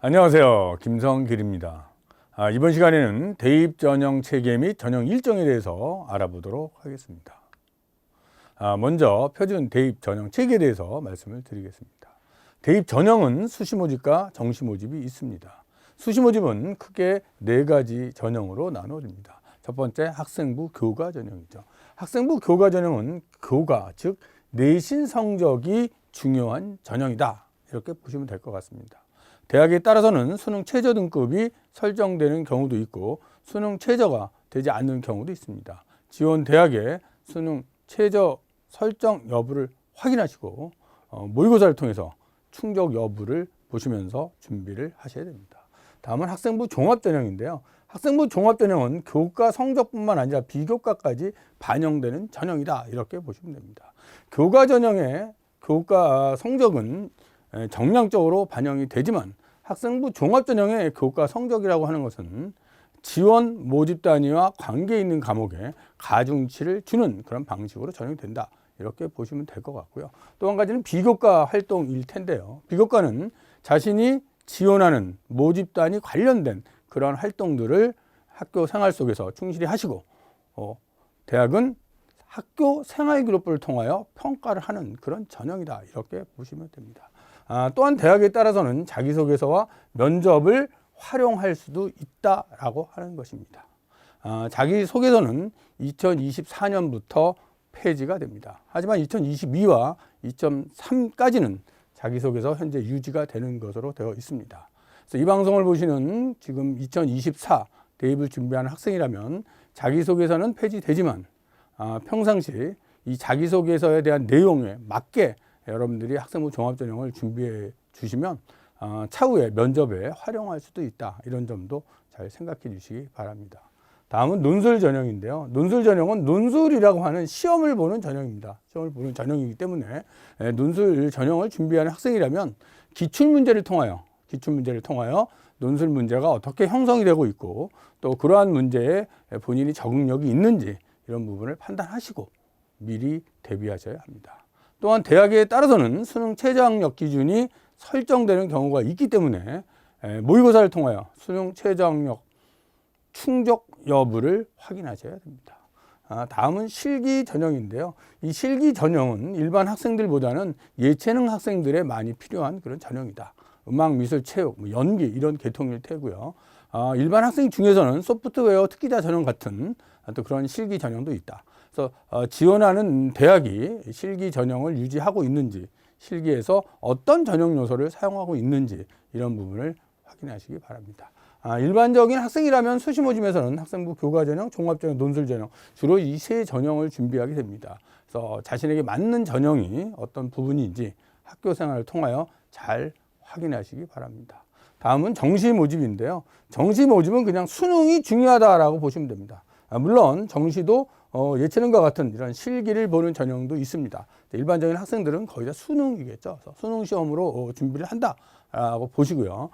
안녕하세요. 김성길입니다. 이번 시간에는 대입 전형 체계 및 전형 일정에 대해서 알아보도록 하겠습니다. 먼저 표준 대입 전형 체계에 대해서 말씀을 드리겠습니다. 대입 전형은 수시 모집과 정시 모집이 있습니다. 수시 모집은 크게 4가지 전형으로 나눠집니다. 첫 번째 학생부 교과 전형이죠. 학생부 교과 전형은 교과, 즉 내신 성적이 중요한 전형이다. 이렇게 보시면 될 것 같습니다. 대학에 따라서는 수능 최저 등급이 설정되는 경우도 있고 수능 최저가 되지 않는 경우도 있습니다. 지원 대학의 수능 최저 설정 여부를 확인하시고 모의고사를 통해서 충족 여부를 보시면서 준비를 하셔야 됩니다. 다음은 학생부 종합전형인데요. 학생부 종합전형은 교과 성적뿐만 아니라 비교과까지 반영되는 전형이다. 이렇게 보시면 됩니다. 교과 전형의 교과 성적은 정량적으로 반영이 되지만 학생부 종합전형의 교과 성적이라고 하는 것은 지원 모집 단위와 관계 있는 과목에 가중치를 주는 그런 방식으로 전형이 된다. 이렇게 보시면 될 것 같고요. 또 한 가지는 비교과 활동일 텐데요. 비교과는 자신이 지원하는 모집 단위 관련된 그런 활동들을 학교 생활 속에서 충실히 하시고 대학은 학교 생활 기록부를 통하여 평가를 하는 그런 전형이다. 이렇게 보시면 됩니다. 또한 대학에 따라서는 자기소개서와 면접을 활용할 수도 있다라고 하는 것입니다. 자기소개서는 2024년부터 폐지가 됩니다. 하지만 2022와 2023까지는 자기소개서 현재 유지가 되는 것으로 되어 있습니다. 그래서 이 방송을 보시는 지금 2024 대입을 준비하는 학생이라면 자기소개서는 폐지되지만 평상시 이 자기소개서에 대한 내용에 맞게 여러분들이 학생부 종합전형을 준비해 주시면 차후에 면접에 활용할 수도 있다. 이런 점도 잘 생각해 주시기 바랍니다. 다음은 논술 전형인데요. 논술 전형은 논술이라고 하는 시험을 보는 전형입니다. 시험을 보는 전형이기 때문에 논술 전형을 준비하는 학생이라면 기출문제를 통하여 논술 문제가 어떻게 형성이 되고 있고 또 그러한 문제에 본인이 적응력이 있는지 이런 부분을 판단하시고 미리 대비하셔야 합니다. 또한 대학에 따라서는 수능 최저학력 기준이 설정되는 경우가 있기 때문에 모의고사를 통하여 수능 최저학력 충족 여부를 확인하셔야 됩니다. 다음은 실기 전형인데요. 이 실기 전형은 일반 학생들보다는 예체능 학생들에 많이 필요한 그런 전형이다. 음악, 미술, 체육, 연기 이런 계통일 테고요. 일반 학생 중에서는 소프트웨어 특기자 전형 같은 또 그런 실기 전형도 있다. 그래서 지원하는 대학이 실기 전형을 유지하고 있는지, 실기에서 어떤 전형 요소를 사용하고 있는지 이런 부분을 확인하시기 바랍니다. 일반적인 학생이라면 수시 모집에서는 학생부 교과 전형, 종합 전형, 논술 전형 주로 이 세 전형을 준비하게 됩니다. 그래서 자신에게 맞는 전형이 어떤 부분인지 학교 생활을 통하여 잘 확인하시기 바랍니다. 다음은 정시 모집인데요. 정시 모집은 그냥 수능이 중요하다라고 보시면 됩니다. 물론 정시도 예체능과 같은 이런 실기를 보는 전형도 있습니다. 일반적인 학생들은 거의 다 수능이겠죠. 그래서 수능 시험으로 준비를 한다라고 보시고요.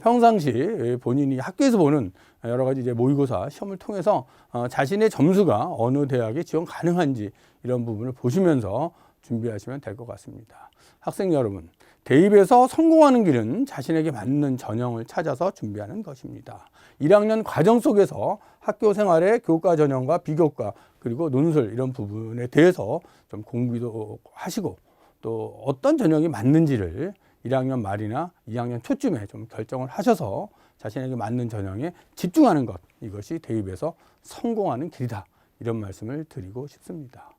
평상시 본인이 학교에서 보는 여러 가지 이제 모의고사 시험을 통해서 자신의 점수가 어느 대학에 지원 가능한지 이런 부분을 보시면서 준비하시면 될 것 같습니다. 학생 여러분, 대입에서 성공하는 길은 자신에게 맞는 전형을 찾아서 준비하는 것입니다. 1학년 과정 속에서 학교 생활의 교과 전형과 비교과 그리고 논술 이런 부분에 대해서 좀 공부도 하시고 또 어떤 전형이 맞는지를 1학년 말이나 2학년 초쯤에 좀 결정을 하셔서 자신에게 맞는 전형에 집중하는 것, 이것이 대입에서 성공하는 길이다. 이런 말씀을 드리고 싶습니다.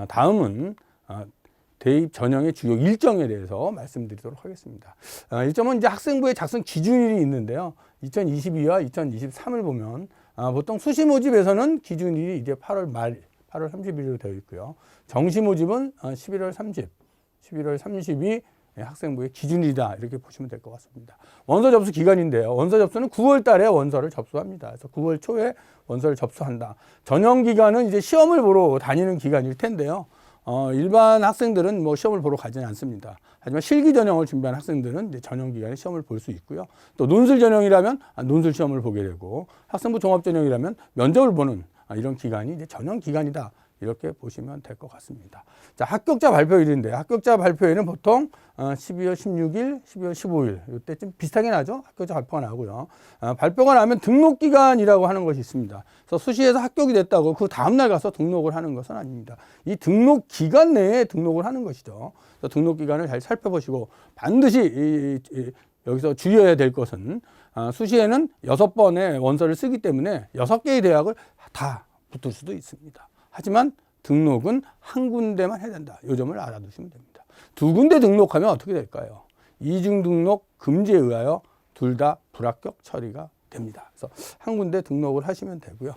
다음은 대입 전형의 주요 일정에 대해서 말씀드리도록 하겠습니다. 일정은 이제 학생부의 작성 기준일이 있는데요. 2022와 2023을 보면 보통 수시 모집에서는 기준일이 이제 8월 말, 8월 30일로 되어 있고요. 정시 모집은 11월 30이 학생부의 기준이다. 이렇게 보시면 될 것 같습니다. 원서 접수 기간인데요. 원서 접수는 9월 달에 원서를 접수합니다. 그래서 9월 초에 원서를 접수한다. 전형 기간은 이제 시험을 보러 다니는 기간일 텐데요. 일반 학생들은 뭐 시험을 보러 가지는 않습니다. 하지만 실기 전형을 준비한 학생들은 이제 전형 기간에 시험을 볼 수 있고요. 또 논술 전형이라면 논술 시험을 보게 되고 학생부 종합 전형이라면 면접을 보는 이런 기간이 이제 전형 기간이다. 이렇게 보시면 될 것 같습니다. 자, 합격자 발표일인데 합격자 발표일은 보통 12월 16일, 12월 15일 이때쯤 비슷하게 나죠. 합격자 발표가 나고요. 발표가 나면 등록기간이라고 하는 것이 있습니다. 그래서 수시에서 합격이 됐다고 그 다음날 가서 등록을 하는 것은 아닙니다. 이 등록 기간 내에 등록을 하는 것이죠. 그래서 등록 기간을 잘 살펴보시고 반드시 여기서 주의해야 될 것은 수시에는 6번의 원서를 쓰기 때문에 6개의 대학을 다 붙을 수도 있습니다. 하지만 등록은 한 군데만 해야 된다. 이 점을 알아두시면 됩니다. 2군데 등록하면 어떻게 될까요? 이중 등록 금지에 의하여 둘 다 불합격 처리가 됩니다. 그래서 한 군데 등록을 하시면 되고요.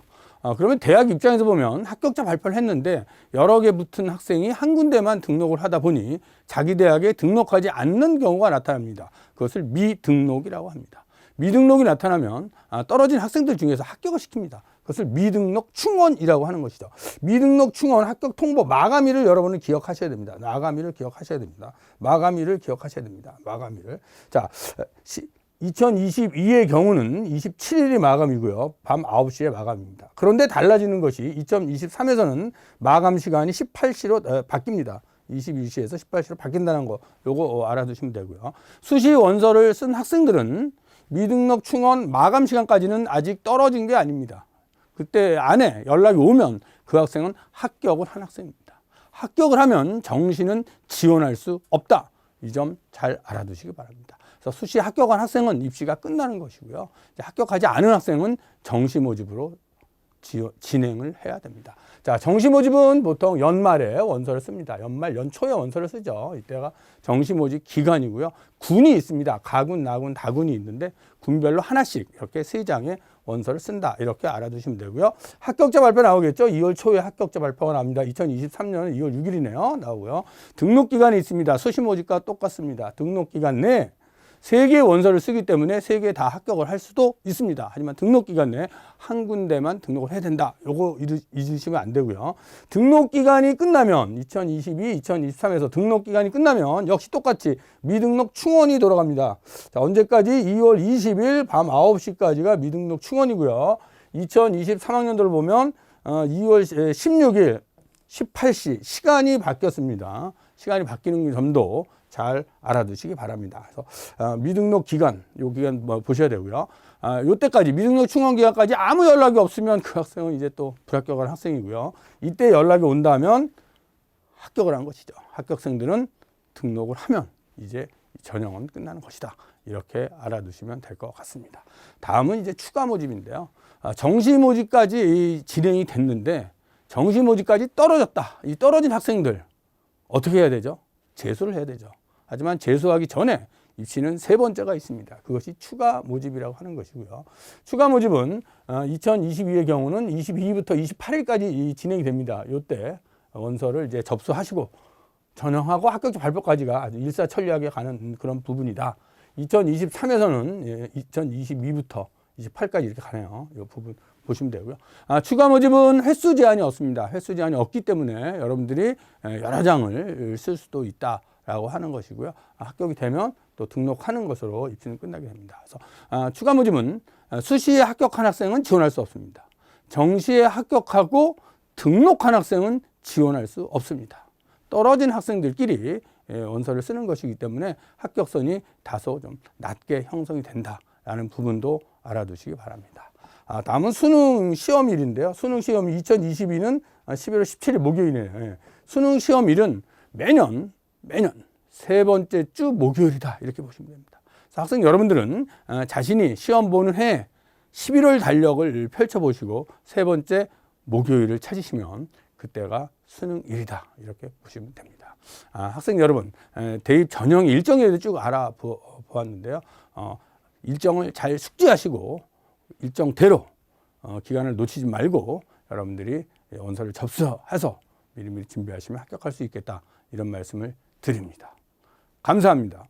그러면 대학 입장에서 보면 합격자 발표를 했는데 여러 개 붙은 학생이 한 군데만 등록을 하다 보니 자기 대학에 등록하지 않는 경우가 나타납니다. 그것을 미등록이라고 합니다. 미등록이 나타나면 떨어진 학생들 중에서 합격을 시킵니다. 그것을 미등록 충원이라고 하는 것이죠. 미등록 충원 합격 통보 마감일을 여러분은 기억하셔야 됩니다. 마감일을 기억하셔야 됩니다. 마감일을 기억하셔야 됩니다. 마감일을. 자, 2022의 경우는 27일이 마감이고요. 밤 9시에 마감입니다. 그런데 달라지는 것이 2023에서는 마감 시간이 18시로 바뀝니다. 22시에서 18시로 바뀐다는 거 요거 알아두시면 되고요. 수시 원서를 쓴 학생들은 미등록 충원 마감 시간까지는 아직 떨어진 게 아닙니다. 그때 안에 연락이 오면 그 학생은 합격을 한 학생입니다. 합격을 하면 정시는 지원할 수 없다. 이 점 잘 알아두시기 바랍니다. 그래서 수시 합격한 학생은 입시가 끝나는 것이고요. 합격하지 않은 학생은 정시 모집으로 진행을 해야 됩니다. 자, 정시 모집은 보통 연말에 원서를 씁니다. 연초에 원서를 쓰죠. 이때가 정시 모집 기간이고요. 군이 있습니다. 가군, 나군, 다군이 있는데 군별로 하나씩 이렇게 3장의 원서를 쓴다. 이렇게 알아두시면 되고요. 합격자 발표 나오겠죠. 2월 초에 합격자 발표가 납니다. 2023년은 2월 6일이네요. 나오고요. 등록 기간이 있습니다. 수시 모집과 똑같습니다. 등록 기간 내에 3개의 원서를 쓰기 때문에 3개 다 합격을 할 수도 있습니다. 하지만 등록 기간 내에 한 군데만 등록을 해야 된다. 요거 잊으시면 안 되고요. 등록 기간이 끝나면 2022, 2023에서 등록 기간이 끝나면 역시 똑같이 미등록 충원이 돌아갑니다. 자, 언제까지? 2월 20일 밤 9시까지가 미등록 충원이고요. 2023학년도를 보면 2월 16일 18시 시간이 바뀌었습니다. 시간이 바뀌는 점도 잘 알아두시기 바랍니다. 그래서 미등록 기간, 요 기간 보셔야 되고요. 요때까지 미등록 충원 기간까지 아무 연락이 없으면 그 학생은 이제 또 불합격한 학생이고요. 이때 연락이 온다면 합격을 한 것이죠. 합격생들은 등록을 하면 이제 전형은 끝나는 것이다. 이렇게 알아두시면 될 것 같습니다. 다음은 이제 추가 모집인데요. 정시 모집까지 진행이 됐는데 정시 모집까지 떨어졌다. 이 떨어진 학생들 어떻게 해야 되죠? 재수를 해야 되죠. 하지만 재수하기 전에 입시는 3번째가 있습니다. 그것이 추가 모집이라고 하는 것이고요. 추가 모집은 2022의 경우는 22일부터 28일까지 진행이 됩니다. 이때 원서를 이제 접수하시고 전형하고 합격자 발표까지가 아주 일사천리하게 가는 그런 부분이다. 2023에서는 2022부터 28까지 이렇게 가네요. 이 부분 보시면 되고요. 추가 모집은 횟수 제한이 없습니다. 횟수 제한이 없기 때문에 여러분들이 여러 장을 쓸 수도 있다라고 하는 것이고요. 합격이 되면 또 등록하는 것으로 입시는 끝나게 됩니다. 그래서 추가 모집은 수시에 합격한 학생은 지원할 수 없습니다. 정시에 합격하고 등록한 학생은 지원할 수 없습니다. 떨어진 학생들끼리 원서를 쓰는 것이기 때문에 합격선이 다소 좀 낮게 형성이 된다라는 부분도 알아두시기 바랍니다. 다음은 수능 시험일인데요. 수능 시험이 2022는 11월 17일 목요일이에요. 수능 시험일은 매년 3번째 주 목요일이다. 이렇게 보시면 됩니다. 학생 여러분들은 자신이 시험 보는 해 11월 달력을 펼쳐보시고 3번째 목요일을 찾으시면 그때가 수능일이다. 이렇게 보시면 됩니다. 학생 여러분, 대입 전형 일정에 대해서 쭉 알아보았는데요. 일정을 잘 숙지하시고 일정대로 기간을 놓치지 말고 여러분들이 원서를 접수해서 미리미리 준비하시면 합격할 수 있겠다. 이런 말씀을 드립니다. 감사합니다.